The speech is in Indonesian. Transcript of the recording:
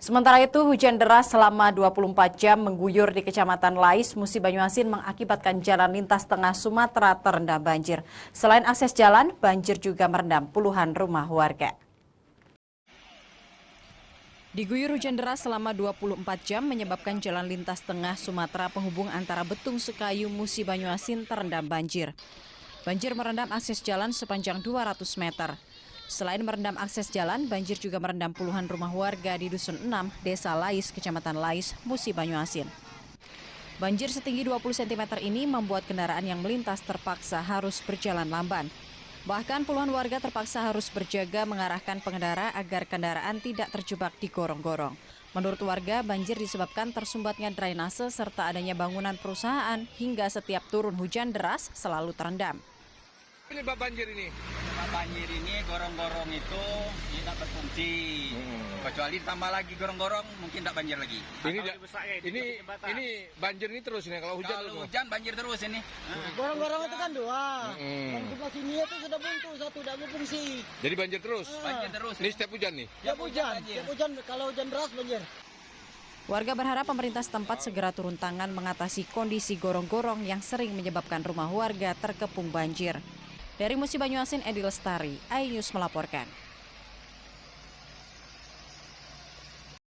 Sementara itu, hujan deras selama 24 jam mengguyur di Kecamatan Lais, Musi Banyuasin mengakibatkan jalan lintas tengah Sumatera terendam banjir. Selain akses jalan, banjir juga merendam puluhan rumah warga. Diguyur hujan deras selama 24 jam menyebabkan jalan lintas tengah Sumatera penghubung antara Betung Sekayu, Musi Banyuasin terendam banjir. Banjir merendam akses jalan sepanjang 200 meter. Selain merendam akses jalan, banjir juga merendam puluhan rumah warga di Dusun 6, Desa Lais, Kecamatan Lais, Musi Banyuasin. Banjir setinggi 20 cm ini membuat kendaraan yang melintas terpaksa harus berjalan lamban. Bahkan puluhan warga terpaksa harus berjaga mengarahkan pengendara agar kendaraan tidak terjebak di gorong-gorong. Menurut warga, banjir disebabkan tersumbatnya drainase serta adanya bangunan perusahaan hingga setiap turun hujan deras selalu terendam. Penyebab banjir ini? Penyebab banjir ini gorong-gorong itu tidak berfungsi. Kecuali tambah lagi gorong-gorong mungkin tidak banjir lagi. Ini banjir ini terus nih kalau hujan. Kalau hujan banjir terus ini. Gorong-gorong itu kan dua. Yang sebelah sini itu sudah buntu, satu tidak berfungsi. Jadi banjir terus? Banjir terus. Ini setiap hujan nih? Setiap hujan, kalau hujan deras banjir. Warga berharap pemerintah setempat segera turun tangan mengatasi kondisi gorong-gorong yang sering menyebabkan rumah warga terkepung banjir. Dari Musi Banyuasin, Edi Lestari, iNews melaporkan.